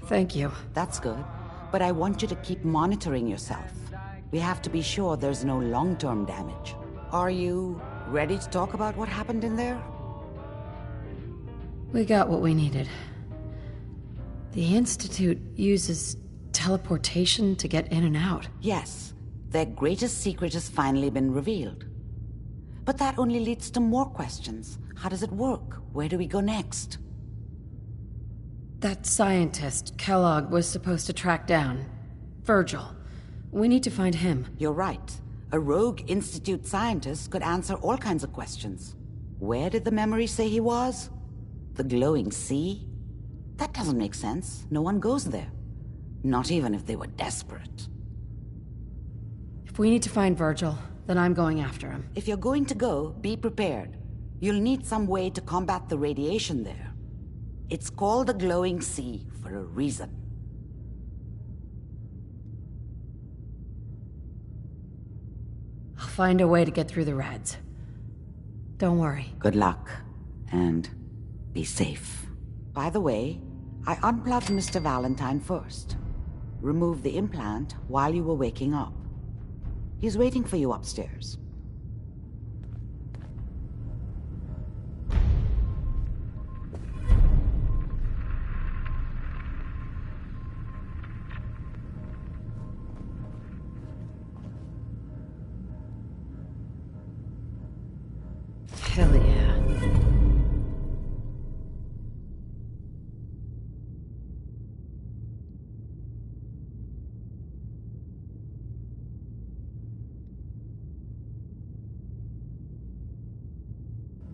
Thank you. That's good. But I want you to keep monitoring yourself. We have to be sure there's no long-term damage. Are you ready to talk about what happened in there? We got what we needed. The Institute uses teleportation to get in and out. Yes. Their greatest secret has finally been revealed. But that only leads to more questions. How does it work? Where do we go next? That scientist, Kellogg, was supposed to track down. Virgil. We need to find him. You're right. A rogue Institute scientist could answer all kinds of questions. Where did the memory say he was? The glowing sea? That doesn't make sense. No one goes there. Not even if they were desperate. If we need to find Virgil, then I'm going after him. If you're going to go, be prepared. You'll need some way to combat the radiation there. It's called the glowing sea for a reason. I'll find a way to get through the Reds. Don't worry. Good luck, and be safe. By the way, I unplugged Mr. Valentine first. Removed the implant while you were waking up. He's waiting for you upstairs. Hell yeah.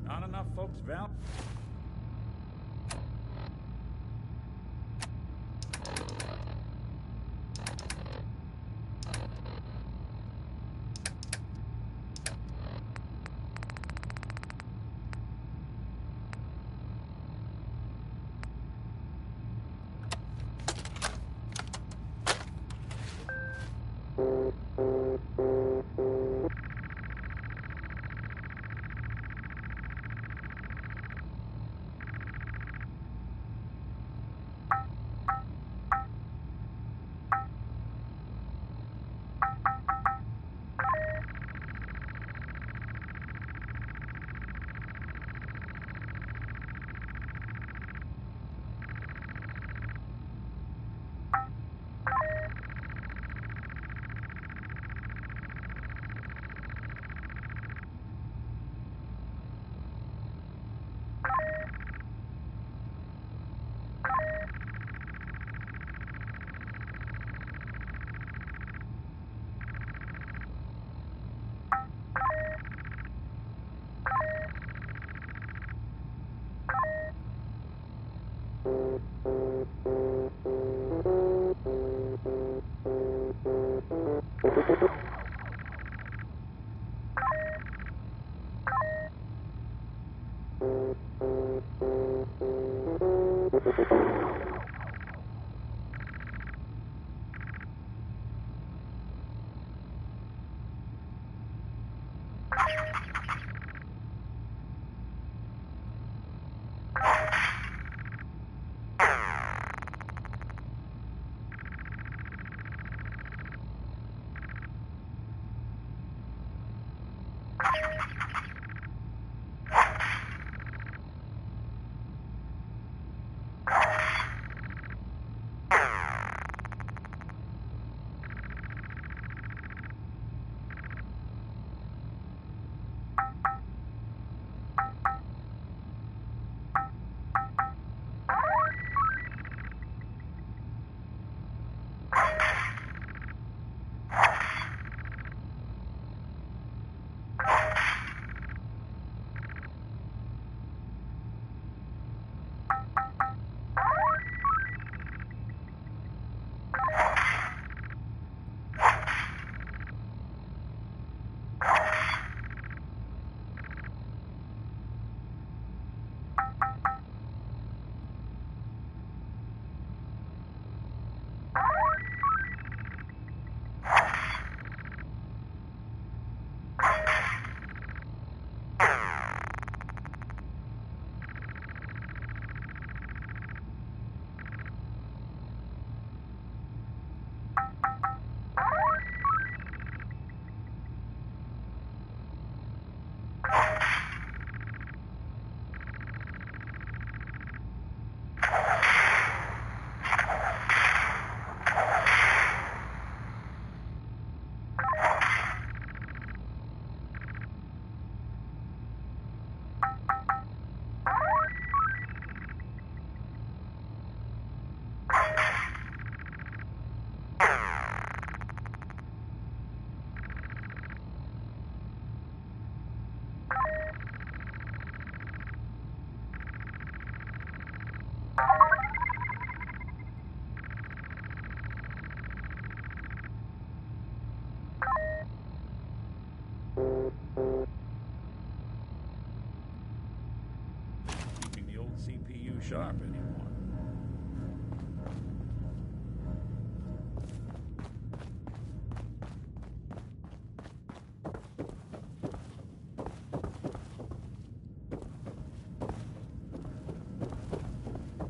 Not enough folks, Val.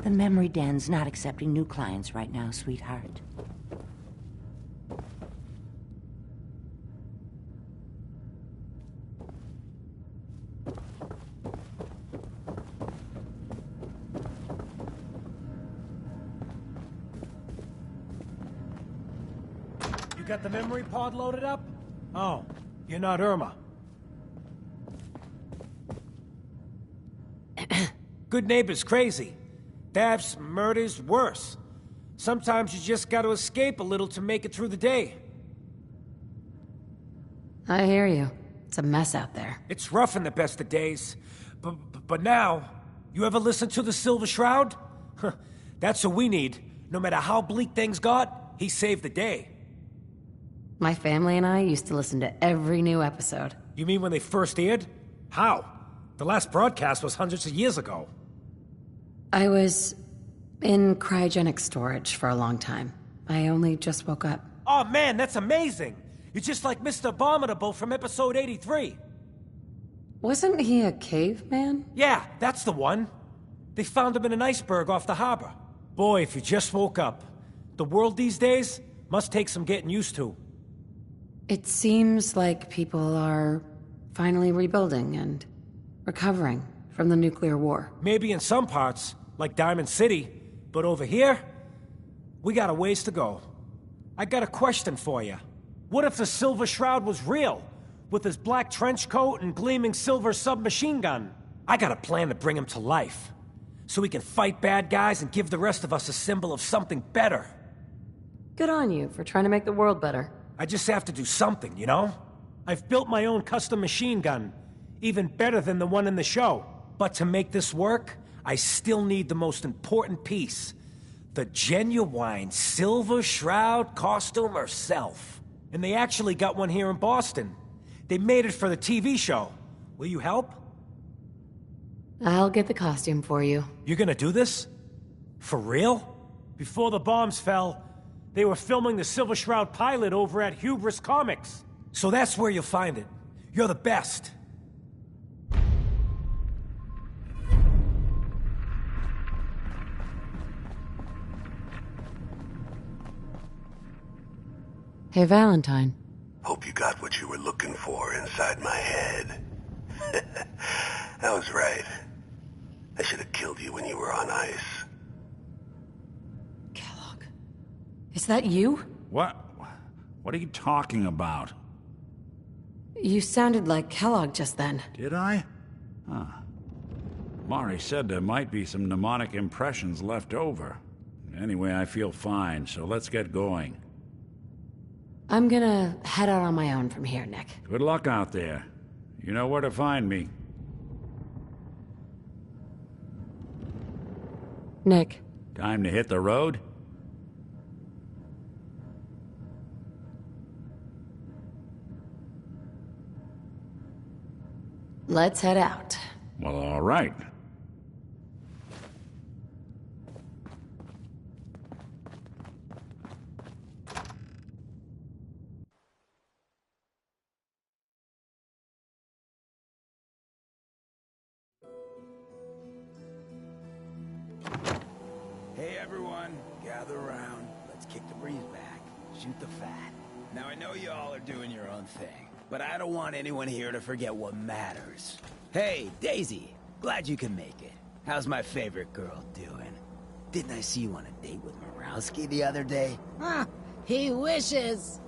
The memory den's not accepting new clients right now, sweetheart. You got the memory pod loaded up? Oh, you're not Irma. Good neighbor's crazy. Thefts, murders, worse. Sometimes you just gotta escape a little to make it through the day. I hear you. It's a mess out there. It's rough in the best of days. But now, you ever listen to the Silver Shroud? That's what we need. No matter how bleak things got, he saved the day. My family and I used to listen to every new episode. You mean when they first aired? How? The last broadcast was hundreds of years ago. I was in cryogenic storage for a long time. I only just woke up. Oh man, that's amazing! You're just like Mr. Abominable from episode 83. Wasn't he a caveman? Yeah, that's the one. They found him in an iceberg off the harbor. Boy, if you just woke up. The world these days must take some getting used to. It seems like people are finally rebuilding and recovering from the nuclear war. Maybe in some parts, like Diamond City, but over here, we got a ways to go. I got a question for you. What if the Silver Shroud was real, with his black trench coat and gleaming silver submachine gun? I got a plan to bring him to life, so he can fight bad guys and give the rest of us a symbol of something better. Good on you for trying to make the world better. I just have to do something, you know? I've built my own custom machine gun, even better than the one in the show. But to make this work, I still need the most important piece. The genuine Silver Shroud costume herself. And they actually got one here in Boston. They made it for the TV show. Will you help? I'll get the costume for you. You're gonna do this? For real? Before the bombs fell, they were filming the Silver Shroud pilot over at Hubris Comics. So that's where you'll find it. You're the best. Hey, Valentine. Hope you got what you were looking for inside my head. I was right. I should have killed you when you were on ice. Kellogg. Is that you? What? What are you talking about? You sounded like Kellogg just then. Did I? Huh. Mari said there might be some mnemonic impressions left over. Anyway, I feel fine, so let's get going. I'm gonna head out on my own from here, Nick. Good luck out there. You know where to find me. Nick. Time to hit the road? Let's head out. Well, all right. Hey everyone, gather around. Let's kick the breeze back. Shoot the fat. Now I know y'all are doing your own thing, but I don't want anyone here to forget what matters. Hey, Daisy. Glad you can make it. How's my favorite girl doing? Didn't I see you on a date with Morowski the other day? Huh, he wishes.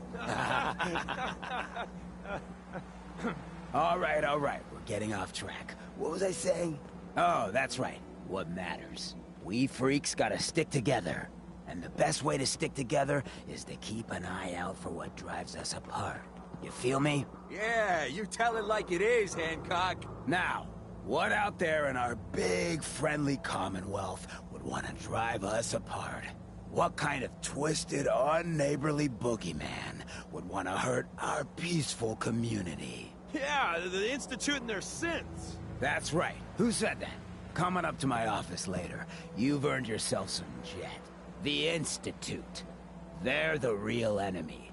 All right. We're getting off track. What was I saying? Oh, that's right. What matters. We freaks gotta stick together. And the best way to stick together is to keep an eye out for what drives us apart. You feel me? Yeah, you tell it like it is, Hancock. Now, what out there in our big, friendly Commonwealth would want to drive us apart? What kind of twisted, unneighborly boogeyman would want to hurt our peaceful community? Yeah, the Institute and their sins. That's right. Who said that? Coming up to my office later, you've earned yourself some jet. The Institute. They're the real enemy.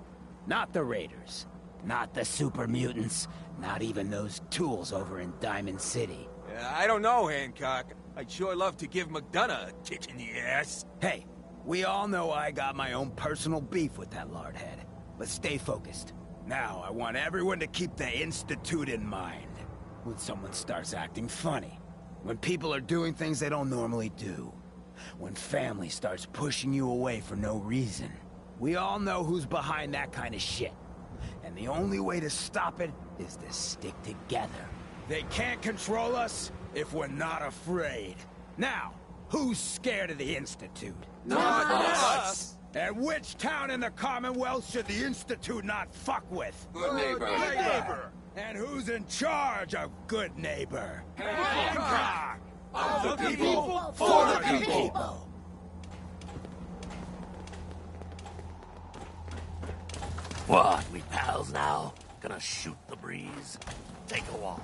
Not the Raiders. Not the super mutants. Not even those tools over in Diamond City. I don't know, Hancock. I'd sure love to give McDonough a kick in the ass. Hey, we all know I got my own personal beef with that lardhead. Let's stay focused. Now, I want everyone to keep the Institute in mind. When someone starts acting funny. When people are doing things they don't normally do. When family starts pushing you away for no reason. We all know who's behind that kind of shit. And the only way to stop it is to stick together. They can't control us if we're not afraid. Now, who's scared of the Institute? Not us! And which town in the Commonwealth should the Institute not fuck with? Good neighbor. Good neighbor. And who's in charge of good neighbor? Hancock! Of the people, for the people. What, we pals now? Gonna shoot the breeze? Take a walk.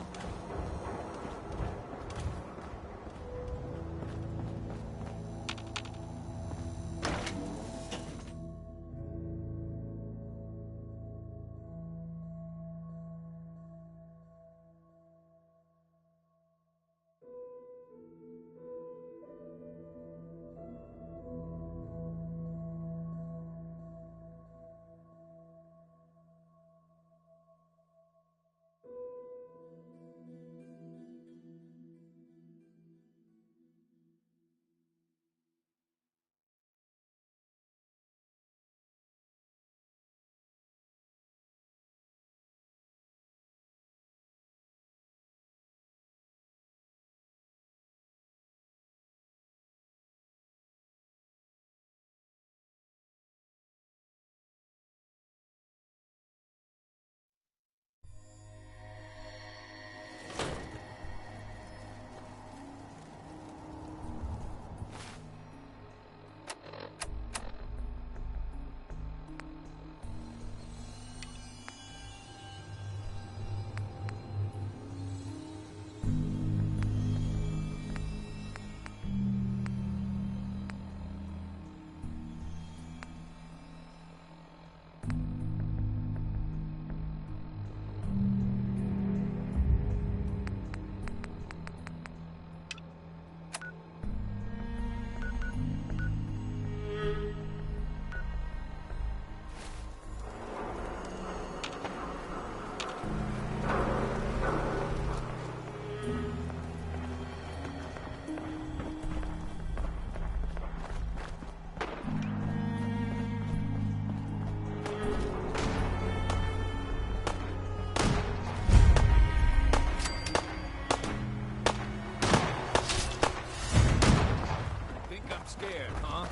Scared, huh?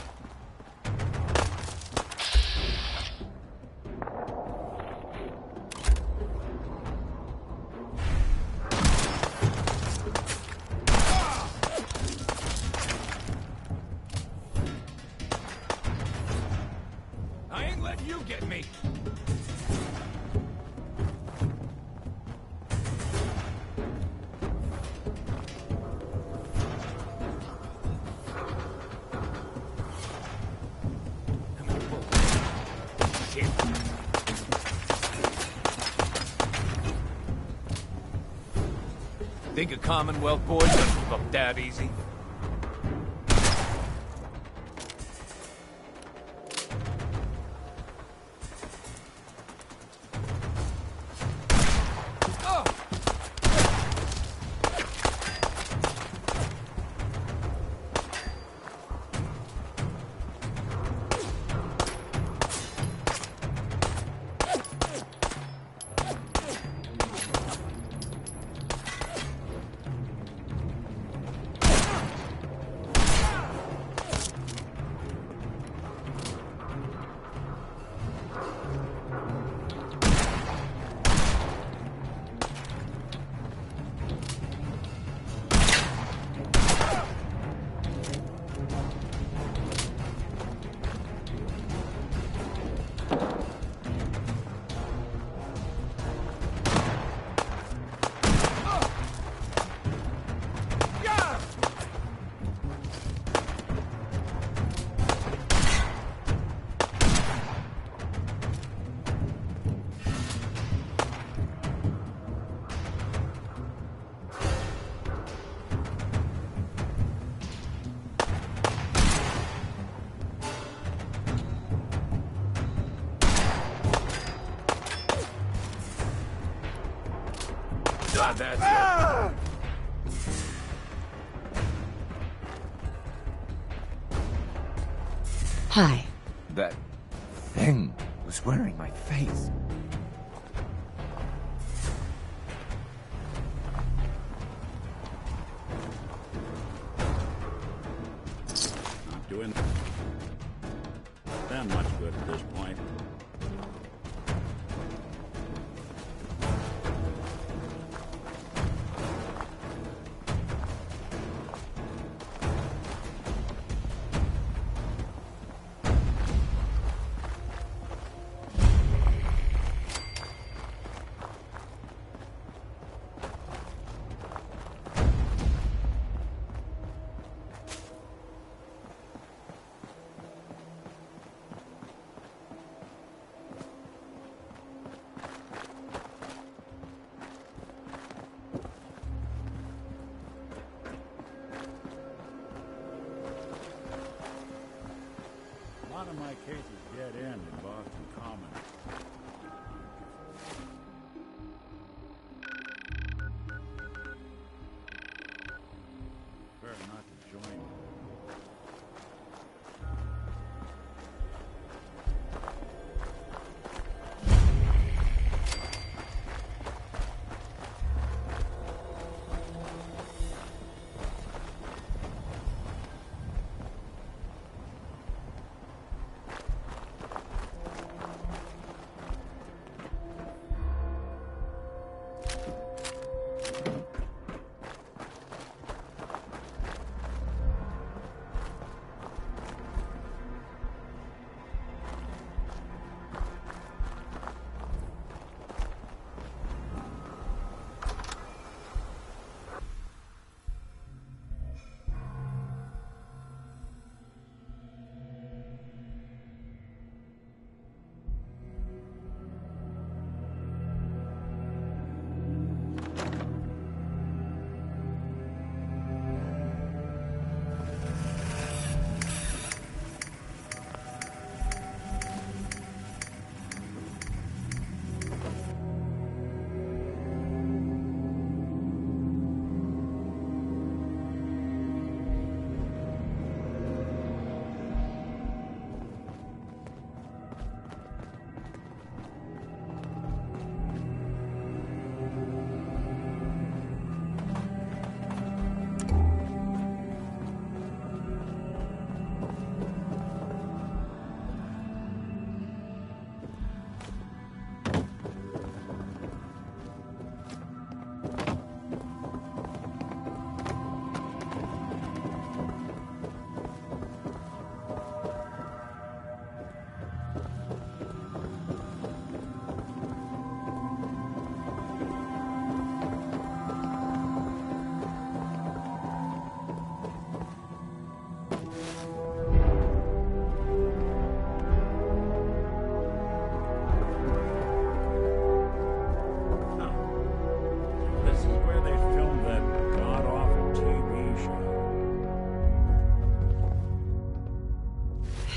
I ain't letting you get me. Think a Commonwealth boy's gonna give up that easy? that's it. Hi. That thing was wearing my face. Not doing them much good at this point. A lot of my cases dead end in Boston Common. Better not to join me.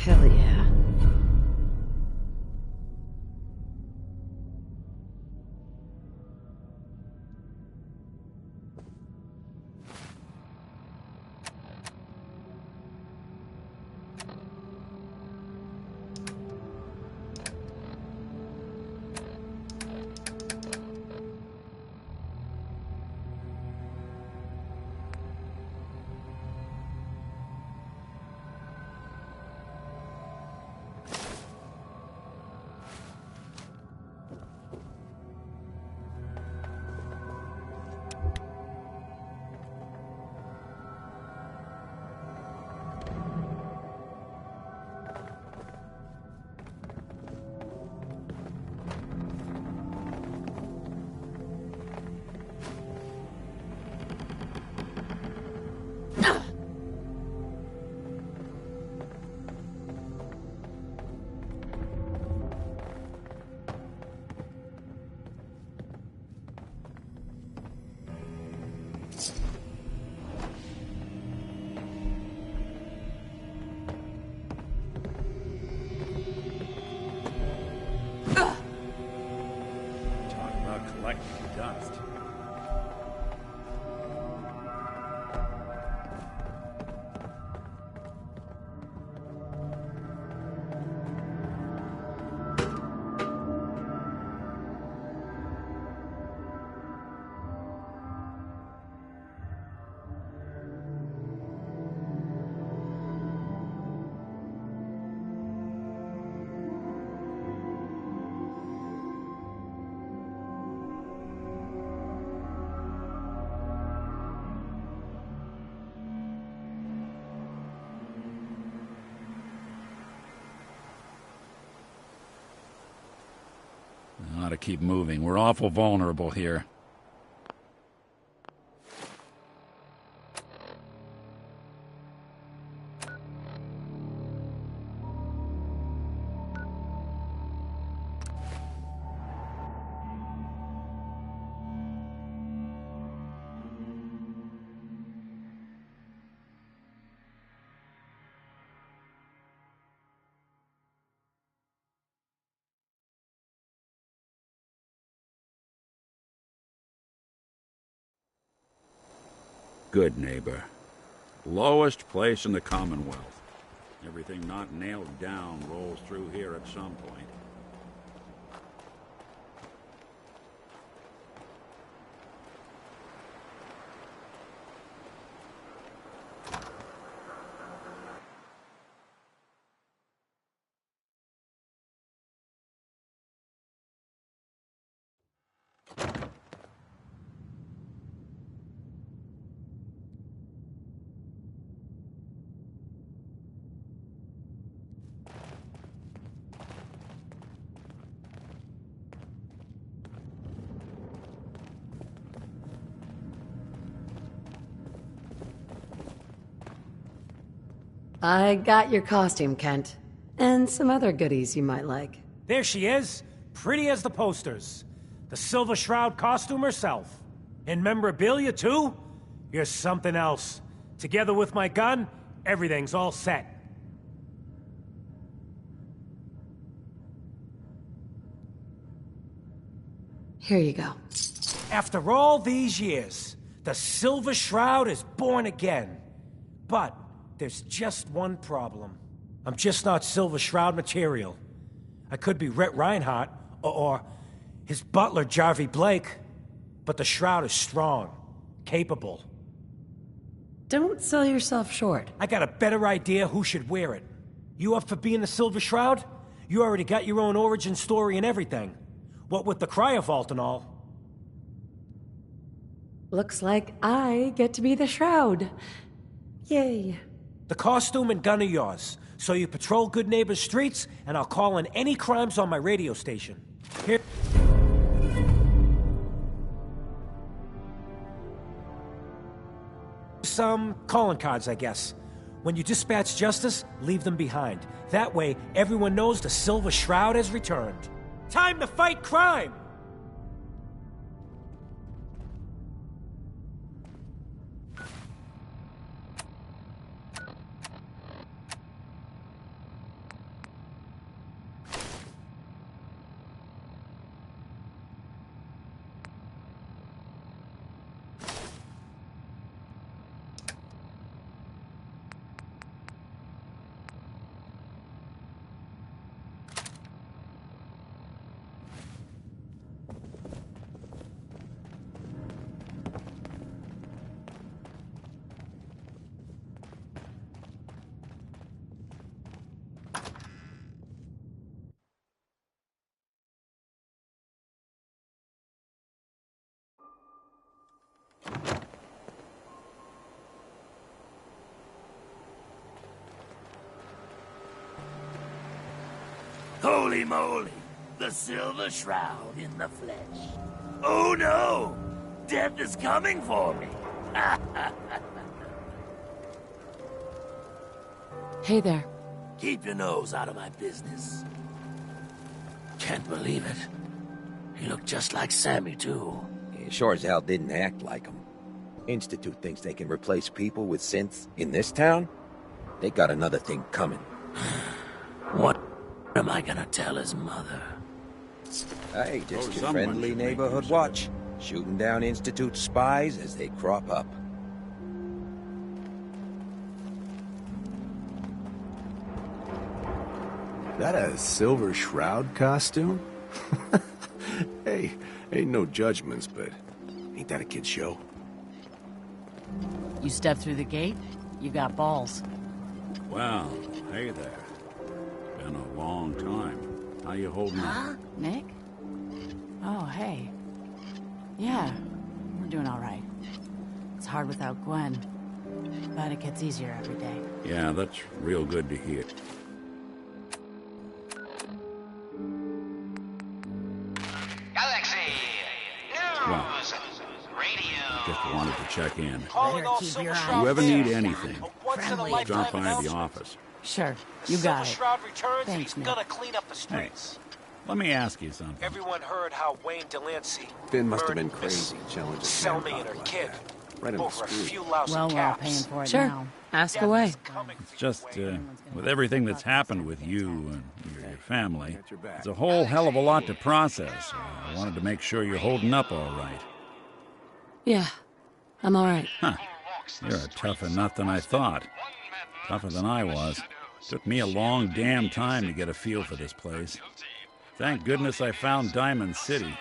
Hell yeah. Gotta keep moving. We're awful vulnerable here. Good neighbor. Lowest place in the Commonwealth. Everything not nailed down rolls through here at some point. I got your costume, Kent. And some other goodies you might like. There she is, pretty as the posters. The Silver Shroud costume herself. And memorabilia, too? You're something else. Together with my gun, everything's all set. Here you go. After all these years, the Silver Shroud is born again. But there's just one problem. I'm just not Silver Shroud material. I could be Rhett Reinhardt, or his butler, Jarvie Blake. But the Shroud is strong, capable. Don't sell yourself short. I got a better idea who should wear it. You up for being the Silver Shroud? You already got your own origin story and everything. What with the cryovault and all. Looks like I get to be the Shroud. Yay. The costume and gun are yours, so you patrol Good Neighbor's streets, and I'll call in any crimes on my radio station. Here... some calling cards, I guess. When you dispatch justice, leave them behind. That way, everyone knows the Silver Shroud has returned. Time to fight crime! Holy moly! The Silver Shroud in the flesh. Oh no! Death is coming for me! Hey there. Keep your nose out of my business. Can't believe it. He looked just like Sammy, too. He sure as hell didn't act like him. Institute thinks they can replace people with synths in this town? They got another thing coming. What am I gonna tell his mother? Hey, just your friendly neighborhood watch. Shooting down Institute spies as they crop up. That a Silver Shroud costume? Hey, ain't no judgments, but ain't that a kid's show? You step through the gate, you got balls. Well, hey there. Been a long time. How you holding up? Nick? Oh, hey. Yeah, we're doing all right. It's hard without Gwen, but it gets easier every day. Yeah, that's real good to hear. to check in. Better keep your If you ever need anything, drop by the office. Sure, you got it. Shroud returns, Thanks, he's Nick. gonna clean up the streets. Let me ask you something. Everyone heard how Wayne Delancey Finn must have murdered been Miss crazy challenging Selmy and her like kid that. Right in the over a street. few lousy Well, we're all paying caps. for it Sure. now. Ask away. It's just, with everything that's happened with you and your family, it's a whole hell of a lot to process. I wanted to make sure you're holding up all right. Yeah, I'm all right. Huh. You're a tougher nut than I thought. Tougher than I was. Took me a long damn time to get a feel for this place. Thank goodness I found Diamond City.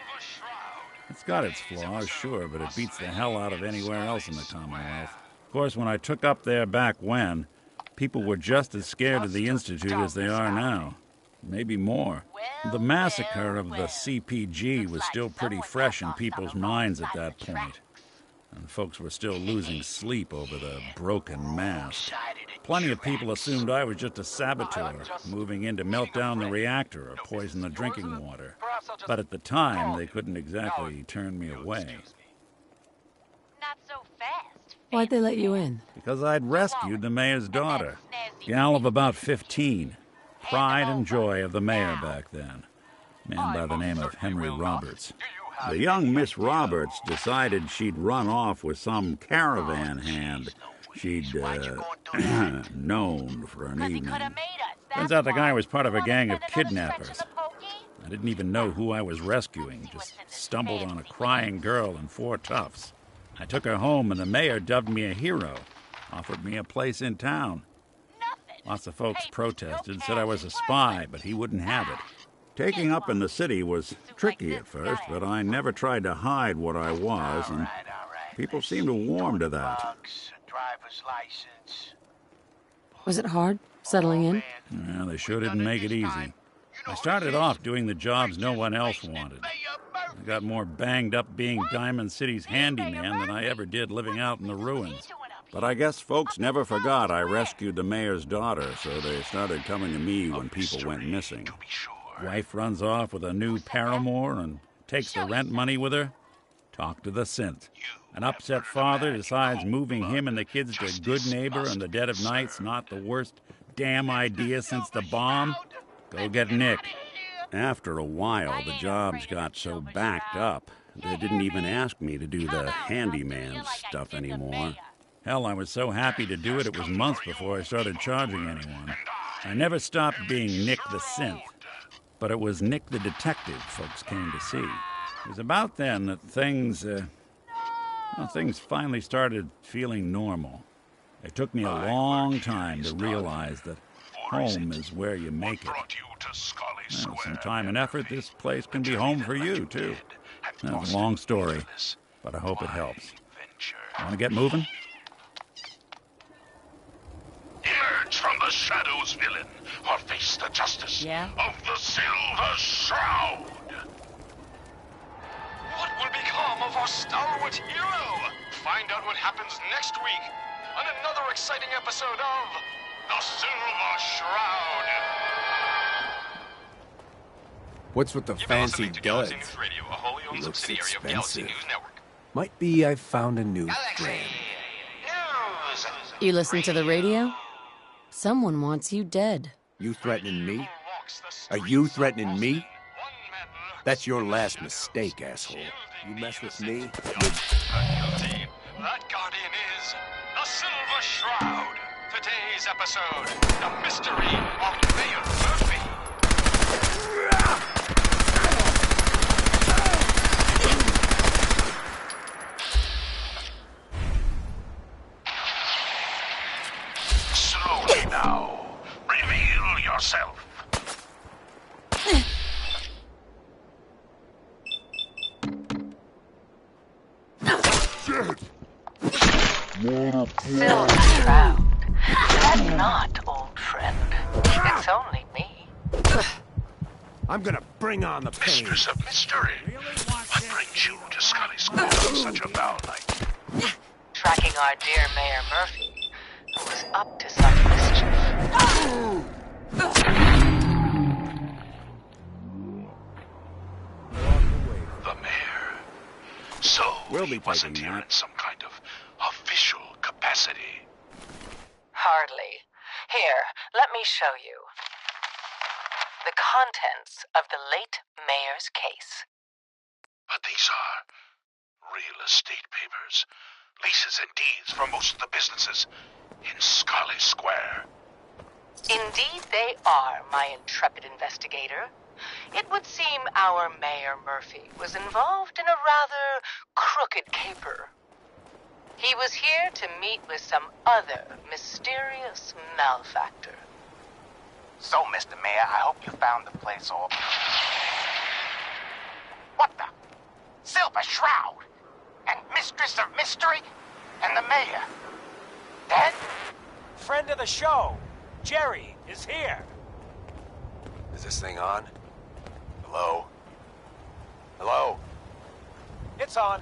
It's got its flaws, sure, but it beats the hell out of anywhere else in the Commonwealth. Of course, when I took up there back when, people were just as scared of the Institute as they are now. Maybe more. The massacre of the CPG was still pretty fresh in people's minds at that point. And folks were still losing sleep over the broken mask. Plenty of people assumed I was just a saboteur, moving in to melt down the reactor or poison the drinking water. But at the time, they couldn't exactly turn me away. Not so fast. Why'd they let you in? Because I'd rescued the mayor's daughter. Gal of about 15. Pride and joy of the mayor back then. Man by the name of Henry Roberts. The young Miss Roberts decided she'd run off with some caravan hand she'd known for an evening. Turns out the guy was part of a gang of kidnappers. I didn't even know who I was rescuing, just stumbled on a crying girl and 4 toughs. I took her home and the mayor dubbed me a hero, offered me a place in town. Lots of folks protested, said I was a spy, but he wouldn't have it. Taking up in the city was tricky at first, but I never tried to hide what I was, and people seemed to warm to that. Was it hard, settling in? Well, they sure didn't make it easy. I started off doing the jobs no one else wanted. I got more banged up being Diamond City's handyman than I ever did living out in the ruins. But I guess folks never forgot I rescued the mayor's daughter, so they started coming to me when people went missing. Wife runs off with a new paramour and takes the rent money with her. Talk to the synth. An upset father decides moving him and the kids to Good Neighbor in the dead of night's not the worst damn idea since the bomb. Go get Nick. After a while, the jobs got so backed up, they didn't even ask me to do the handyman stuff anymore. Hell, I was so happy to do it, it was months before I started charging anyone. I never stopped being Nick the synth. But it was Nick the detective folks came to see. It was about then that things finally started feeling normal. It took me a long time to realize that home is where you make it. Well, some time and effort, this place can be home for you, too. That's a long story, but I hope it helps. Want to get moving? Emerge from the shadows, villain, or face the justice of the Silver Shroud! What will become of our stalwart hero? Find out what happens next week on another exciting episode of The Silver Shroud. What's with the fancy duds? Radio, looks expensive. Might be I found a new friend. You listen to the radio? Someone wants you dead. You threatening me? Are you threatening me? That's your last mistake, asshole. You mess with me, That guardian is the Silver Shroud. Today's episode, the mystery of Mayor Murphy. Slowly now. Reveal yourself. Silver Shroud. That's not, old friend. It's only me. I'm gonna bring on the pain. Mistress of mystery. What brings you to Scully's School on such a foul night? Tracking our dear Mayor Murphy, who was up to some mischief. The mayor. So We'll be he wasn't taking here that. in some kind of Let me show you. The contents of the late mayor's case. But these are real estate papers. Leases and deeds for most of the businesses in Scarlet Square. Indeed they are, my intrepid investigator. It would seem our Mayor Murphy was involved in a rather crooked caper. He was here to meet with some other mysterious malefactor. So, Mr. Mayor, I hope you found the place all... What the? Silver Shroud? And Mistress of Mystery? And the Mayor? Dead? Friend of the show, Jerry, is here. Is this thing on? Hello? Hello? It's on.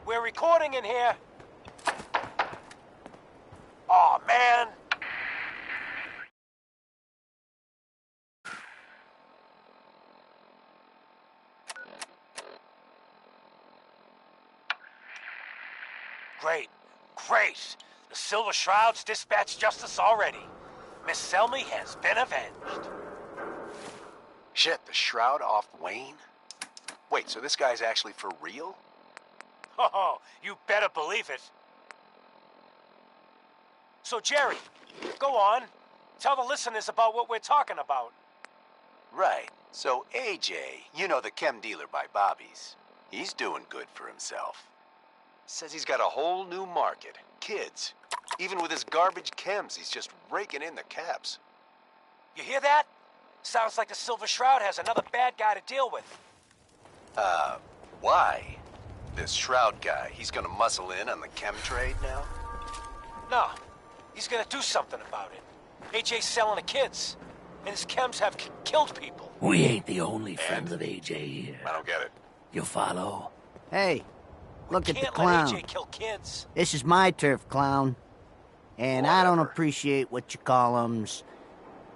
We're recording in here. Aw, man. Great. The Silver Shroud's dispatched justice already. Miss Selmy has been avenged. Shit, the Shroud off Wayne? Wait, so this guy's actually for real? Oh, you better believe it. So, Jerry, go on. Tell the listeners about what we're talking about. Right. So AJ, you know, the chem dealer by Bobby's, he's doing good for himself. Says he's got a whole new market. Kids. Even with his garbage chems, he's just raking in the caps. You hear that? Sounds like the Silver Shroud has another bad guy to deal with. Why? This Shroud guy, he's gonna muscle in on the chem trade now? No, he's gonna do something about it. AJ's selling the kids, and his chems have killed people. We ain't the only friends of AJ here. I don't get it. You follow? Hey, look at the Can't clown. let AJ kill kids. This is my turf, clown. And I don't appreciate what you call 'em's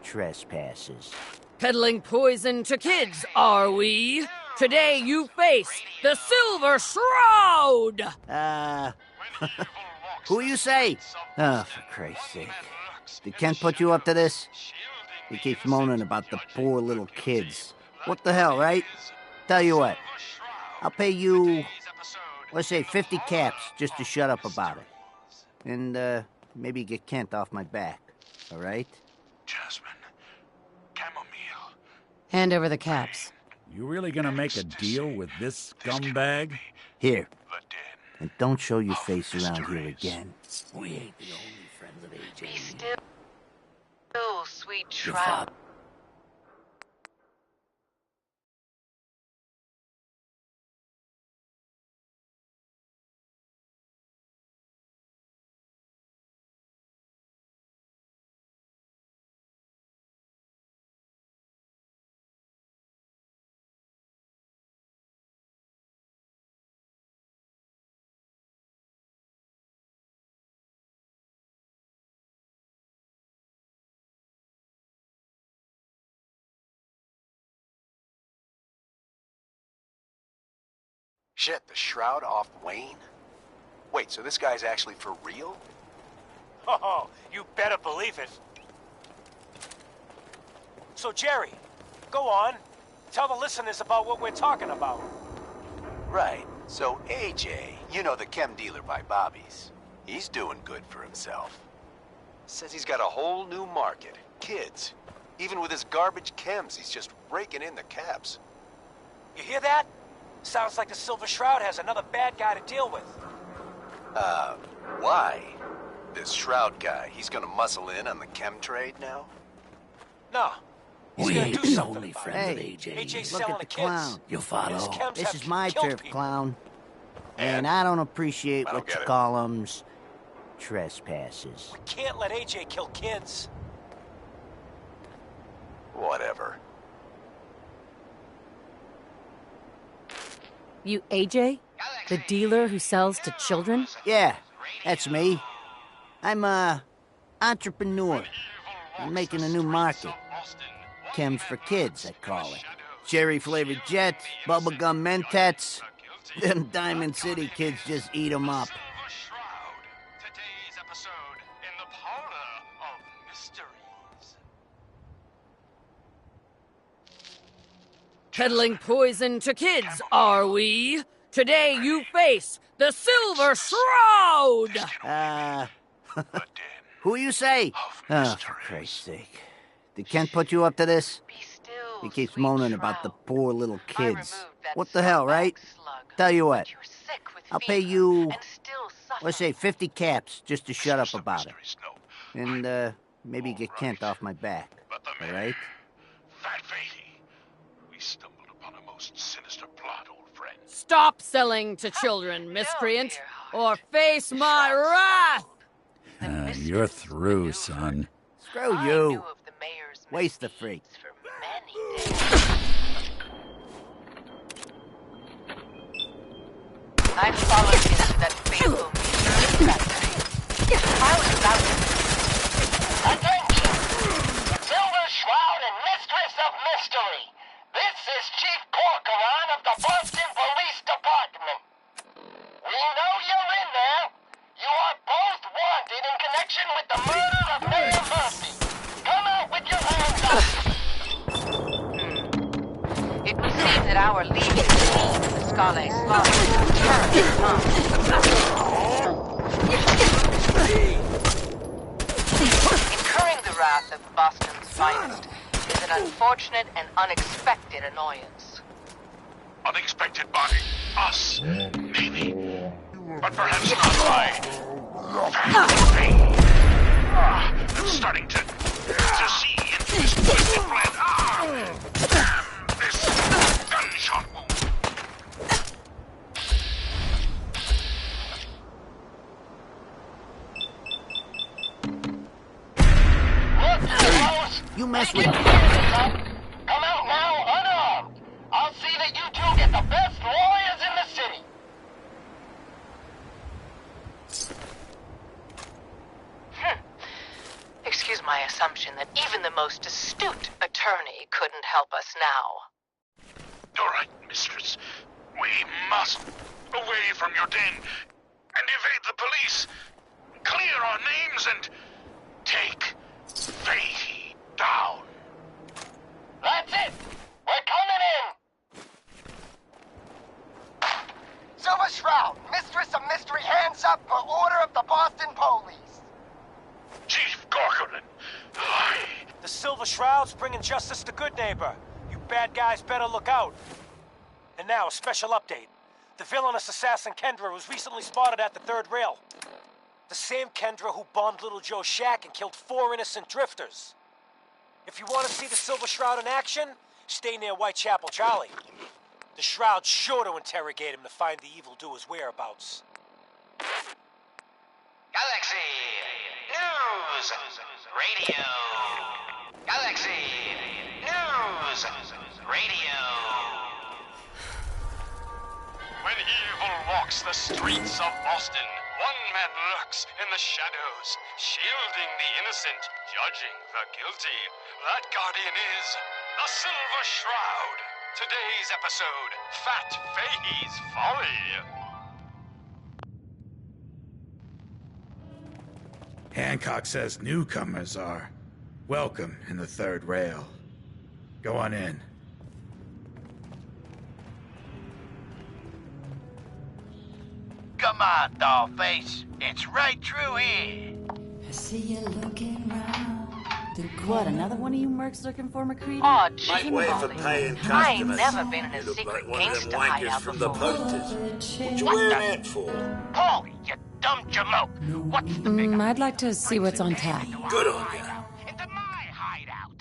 trespasses. Peddling poison to kids, are we? Today you face the Silver Shroud! Who you say? Oh, for Christ's sake. Did Kent put you up to this? He keeps moaning about the poor little kids. What the hell, right? Tell you what, I'll pay you, let's say 50 caps just to shut up about it. And, maybe get Kent off my back, all right? Jasmine. Chamomile. Hand over the caps. You really gonna make a deal with this scumbag? Here. And don't show your face around here again. We ain't the only friends of AJ. Be still, sweet Shroud. Shit, the Shroud off Wayne? Wait, so this guy's actually for real? Oh, you better believe it. So, Jerry, go on. Tell the listeners about what we're talking about. Right. So AJ, you know, the chem dealer by Bobby's, he's doing good for himself. Says he's got a whole new market. Kids. Even with his garbage chems, he's just raking in the caps. You hear that? Sounds like the Silver Shroud has another bad guy to deal with. Why? This Shroud guy, he's gonna muscle in on the chem trade now? No. He's We gonna ain't do the something only about friends it. of AJ. AJ's Look selling at the the kids. clown. You And his follow? chems This have is my killed turf, people. clown. And I don't appreciate I don't what you get it. call 'em's trespasses. Can't let AJ kill kids. Whatever. You AJ? The dealer who sells to children? Yeah, that's me. I'm a entrepreneur. I'm making a new market. Chems for kids, I call it. Cherry-flavored Jets, bubblegum Mentats. Them Diamond City kids just eat 'em up. episode in the Parlor of Mysteries. Peddling poison to kids, are we? Today you face the Silver Shroud! Who you say? Oh, for Christ's sake. Did Kent put you up to this? He keeps moaning about the poor little kids. What the hell, right? Tell you what. I'll pay you, let's say 50 caps just to shut up about it. And, maybe get Kent off my back. All right? Fat Fatey, we stumbled upon a most sinister plot, old friend. Stop selling to children, miscreant, or face my wrath! You're through, son. Screw you. Waste the freak. I followed into that fatal meteor factory. I was about to... Attention! Silver Shroud and Mistress of Mystery. This is Chief Corcoran of the Boston Police Department. We know you're in there. You are both wanted in connection with the murder of Mayor Murphy. Come out with your hands up. It would seem that our lead in the Scale slaughter incurring the wrath of Boston's finest is an unfortunate and unexpected annoyance. Unexpected by us, maybe. But perhaps not by Fat Fatey. I'm starting to see into this twisted plan. Damn this gunshot wound. You mess with... Come out now unarmed. I'll see that you two get the best lawyers in the city. Excuse my assumption that even the most astute attorney couldn't help us now. All right, mistress. We must away from your den and evade the police. Clear our names and take Fatey down. That's it. We're coming in. Silver Shroud, Mistress of Mystery, hands up for order of the Boston Police. Chief Corcoran, The Silver Shroud's bringing justice to Good Neighbor. You bad guys better look out. And now, a special update. The villainous assassin Kendra was recently spotted at the third rail. The same Kendra who bombed Little Joe's shack and killed 4 innocent drifters. If you want to see the Silver Shroud in action, stay near Whitechapel Charlie. The Shroud's sure to interrogate him to find the evildoer's whereabouts. Galaxy News Radio. Galaxy News Radio. when evil walks the streets of Boston, one man lurks in the shadows, shielding the innocent, judging the guilty. That guardian is the Silver Shroud. Today's episode, Fat Fahey's Folly. Hancock says newcomers are welcome in the third rail. Go on in. Come on, dollface. It's right through here. I see you looking round. What, another one of you mercs looking for McCready? Aw, Make way for paying customers. I ain't never been in a You look secret like one of them gangsta wankers hideout from the before. posters. What you wearing that for? Paulie, you dumb jamoke. What's the big I'd like to see what's on tap. Good on you. into my hideout?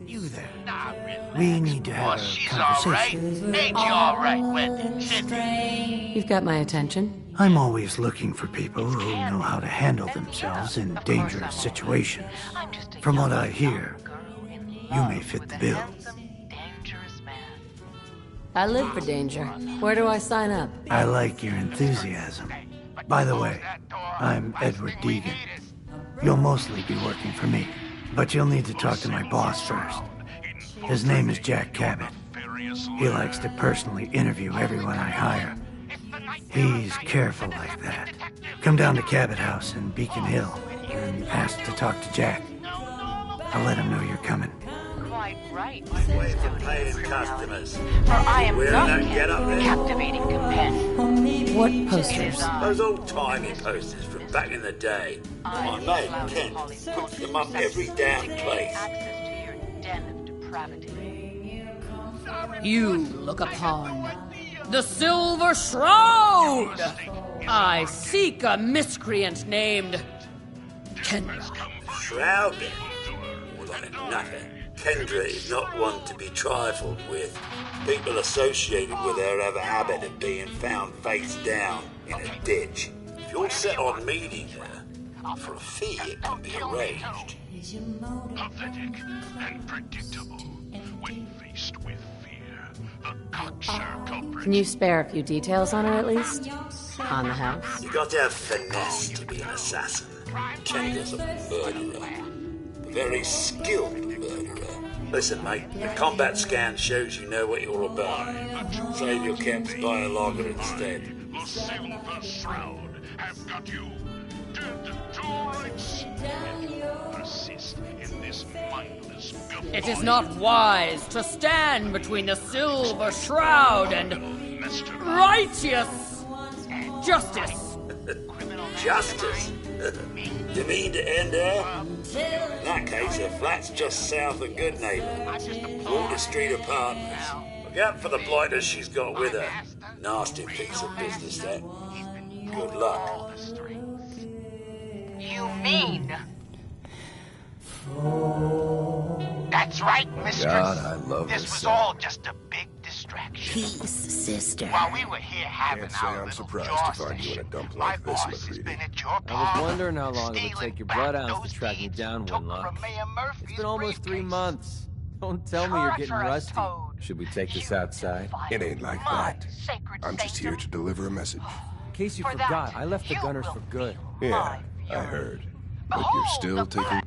You there. Nah, really. We need to Well, have a she's all right. conversation. Ain't you all right, Wendy? Cindy? You've got my attention. I'm always looking for people who know how to handle themselves in dangerous situations. From what I hear, you may fit the bill. I live for danger. Where do I sign up? I like your enthusiasm. By the way, I'm Edward Deegan. You'll mostly be working for me, but you'll need to talk to my boss first. His name is Jack Cabot. He likes to personally interview everyone I hire. He's careful like that. Come down to Cabot House in Beacon Hill. and asked to talk to Jack. I'll let him know you're coming. Quite right. Wait for paying customers. For I am Wearing not that get up there? captivating companion. What posters? Those old-timey posters from back in the day. My mate, Kent, puts them up every damn place. Access to your den of depravity. You look upon the Silver Shroud! I seek a miscreant named Kendra. Shroud? More like nothing. Kendra is not one to be trifled with. People associated with her have a habit of being found face down in a ditch. If you're set on meeting her, for a fee it can be arranged. Pathetic and predictable when faced with fear. The cocksure culprit. Can you spare a few details on her at least? On the house? You got to have finesse to be an assassin. Kendra's a murderer. A very skilled murderer. Listen, mate, the combat scan shows you know what you're about. Save your camps, buy a lager instead. The Silver Shroud have got you dead to rights. And you persist in this mindless guffaw. It is not wise to stand between the Silver Shroud and righteous justice. Justice? You mean to end her? In that case, her flat's just south of Good Neighbor. Water Street Apartments. Look out for the blighters she's got with her. Nasty piece of business, that. Good luck. You mean? That's right, mistress. God, I love this this was song. all just a big distraction. Peace, sister. While we were here having Can't say our I'm little surprised jaw to find you in a session, dump my like this, boss has McCready. been at your I was parlor, wondering how long it would stealing take your back bloodhounds those to track me beads down you took one luck. from Mayor Murphy's It's been almost 3 briefcase. months. Don't tell me you're getting Treacherous rusty. toad. Should we take this outside? It ain't like that. I'm just here to deliver a message. In case you For forgot, that, I left the you Gunners will for good. Yeah, I heard. But you're still taking...